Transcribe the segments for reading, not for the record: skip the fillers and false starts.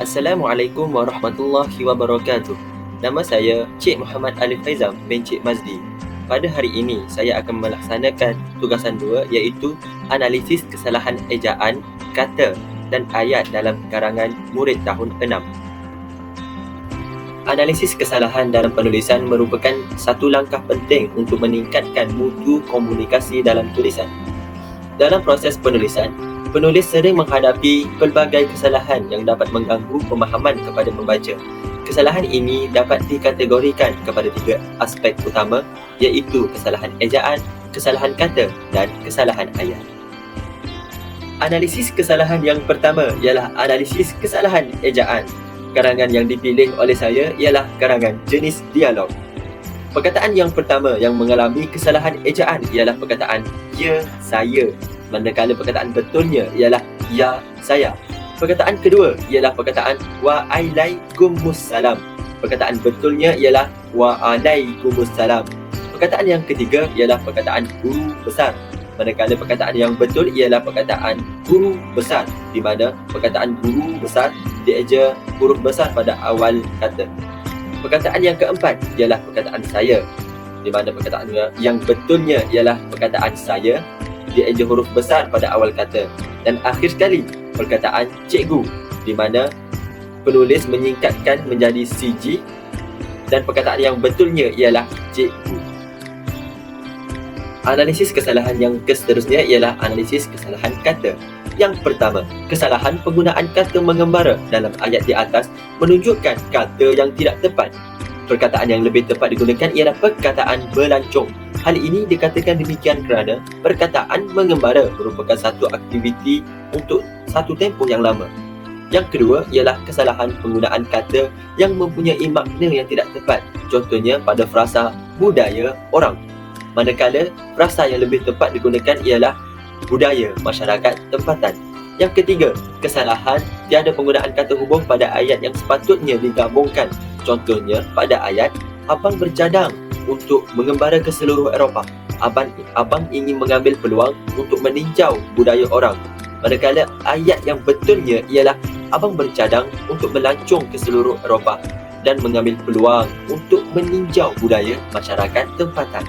Assalamualaikum warahmatullahi wabarakatuh. Nama saya Cik Muhammad Alif Faizam bin Cik Mazdi. Pada hari ini, saya akan melaksanakan tugasan 2 iaitu analisis kesalahan ejaan, kata dan ayat dalam karangan murid tahun 6. Analisis kesalahan dalam penulisan merupakan satu langkah penting untuk meningkatkan mutu komunikasi dalam tulisan. Dalam proses penulisan, penulis sering menghadapi pelbagai kesalahan yang dapat mengganggu pemahaman kepada pembaca. Kesalahan ini dapat dikategorikan kepada 3 aspek utama iaitu kesalahan ejaan, kesalahan kata dan kesalahan ayat. Analisis kesalahan yang pertama ialah analisis kesalahan ejaan. Karangan yang dipilih oleh saya ialah karangan jenis dialog. Perkataan yang pertama yang mengalami kesalahan ejaan ialah perkataan ya, saya, manakala perkataan betulnya ialah ya, saya. Perkataan kedua ialah perkataan wa'alaikumussalam. Perkataan betulnya ialah wa'alaikumussalam. Perkataan yang ketiga ialah perkataan guru besar. Manakala perkataan yang betul ialah perkataan guru besar, di mana perkataan guru besar dieja huruf besar pada awal kata. Perkataan yang keempat ialah perkataan saya, di mana perkataan yang betulnya ialah perkataan saya dieja huruf besar pada awal kata. Dan akhir sekali, perkataan cikgu, di mana penulis menyingkatkan menjadi CG dan perkataan yang betulnya ialah cikgu. Analisis kesalahan yang seterusnya ialah analisis kesalahan kata. Yang pertama, kesalahan penggunaan kata mengembara dalam ayat di atas menunjukkan kata yang tidak tepat. Perkataan yang lebih tepat digunakan ialah perkataan belancong. Hal ini dikatakan demikian kerana perkataan mengembara merupakan satu aktiviti untuk satu tempoh yang lama. Yang kedua ialah kesalahan penggunaan kata yang mempunyai makna yang tidak tepat. Contohnya pada frasa budaya orang. Manakala frasa yang lebih tepat digunakan ialah budaya masyarakat tempatan. Yang ketiga, kesalahan tiada penggunaan kata hubung pada ayat yang sepatutnya digabungkan. Contohnya pada ayat abang bercadang untuk mengembara ke seluruh Eropah. Abang ingin mengambil peluang untuk meninjau budaya orang. Manakala ayat yang betulnya ialah abang bercadang untuk melancong ke seluruh Eropah dan mengambil peluang untuk meninjau budaya masyarakat tempatan.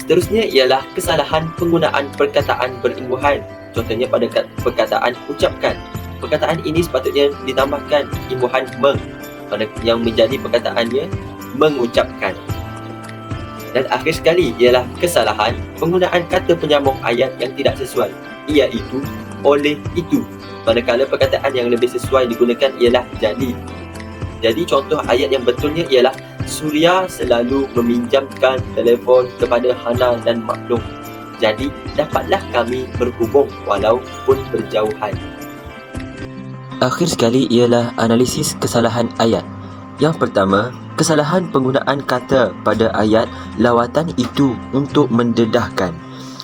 Seterusnya ialah kesalahan penggunaan perkataan berimbuhan. Contohnya pada perkataan ucapkan. Perkataan ini sepatutnya ditambahkan imbuhan meng, yang menjadi perkataannya mengucapkan. Dan akhir sekali ialah kesalahan penggunaan kata penyambung ayat yang tidak sesuai, iaitu oleh itu. Manakala perkataan yang lebih sesuai digunakan ialah jadi. Jadi contoh ayat yang betulnya ialah Suria selalu meminjamkan telefon kepada Hana dan Maklum. Jadi dapatlah kami berhubung walaupun berjauhan. Akhir sekali ialah analisis kesalahan ayat. Yang pertama, kesalahan penggunaan kata pada ayat lawatan itu untuk mendedahkan.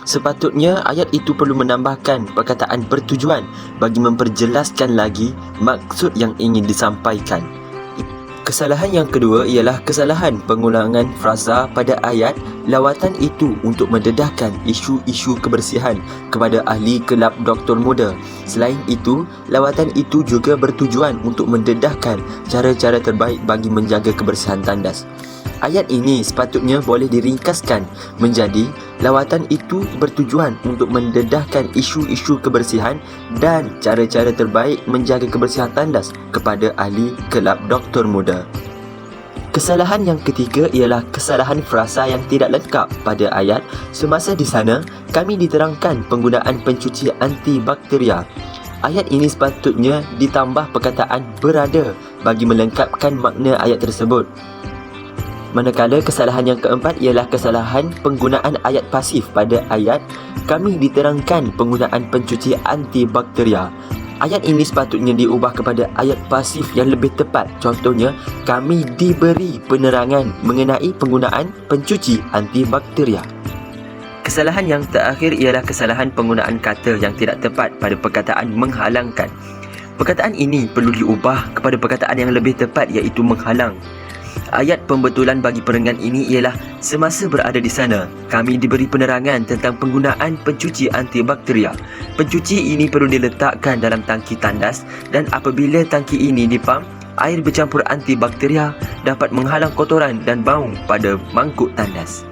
Sepatutnya ayat itu perlu menambahkan perkataan bertujuan bagi memperjelaskan lagi maksud yang ingin disampaikan. Kesalahan yang kedua ialah kesalahan pengulangan frasa pada ayat lawatan itu untuk mendedahkan isu-isu kebersihan kepada ahli kelab doktor muda. Selain itu, lawatan itu juga bertujuan untuk mendedahkan cara-cara terbaik bagi menjaga kebersihan tandas. Ayat ini sepatutnya boleh diringkaskan menjadi lawatan itu bertujuan untuk mendedahkan isu-isu kebersihan dan cara-cara terbaik menjaga kebersihan tandas kepada ahli kelab doktor muda. Kesalahan yang ketiga ialah kesalahan frasa yang tidak lengkap pada ayat. Semasa di sana, kami diterangkan penggunaan pencuci antibakteria. Ayat ini sepatutnya ditambah perkataan berada bagi melengkapkan makna ayat tersebut. Manakala kesalahan yang keempat ialah kesalahan penggunaan ayat pasif pada ayat kami diterangkan penggunaan pencuci antibakteria. Ayat ini sepatutnya diubah kepada ayat pasif yang lebih tepat. Contohnya, kami diberi penerangan mengenai penggunaan pencuci antibakteria. Kesalahan yang terakhir ialah kesalahan penggunaan kata yang tidak tepat pada perkataan menghalangkan. Perkataan ini perlu diubah kepada perkataan yang lebih tepat iaitu menghalang. Ayat pembetulan bagi perenggan ini ialah semasa berada di sana, kami diberi penerangan tentang penggunaan pencuci antibakteria. Pencuci ini perlu diletakkan dalam tangki tandas dan apabila tangki ini dipam, air bercampur antibakteria dapat menghalang kotoran dan bau pada mangkuk tandas.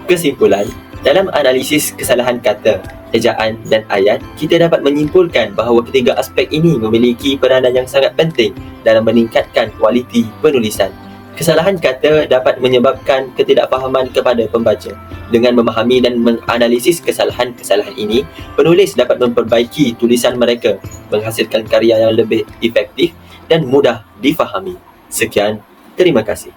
Kesimpulan, dalam analisis kesalahan kata, ejaan dan ayat, kita dapat menyimpulkan bahawa ketiga aspek ini memiliki peranan yang sangat penting dalam meningkatkan kualiti penulisan. Kesalahan kata dapat menyebabkan ketidakfahaman kepada pembaca. Dengan memahami dan menganalisis kesalahan-kesalahan ini, penulis dapat memperbaiki tulisan mereka, menghasilkan karya yang lebih efektif dan mudah difahami. Sekian, terima kasih.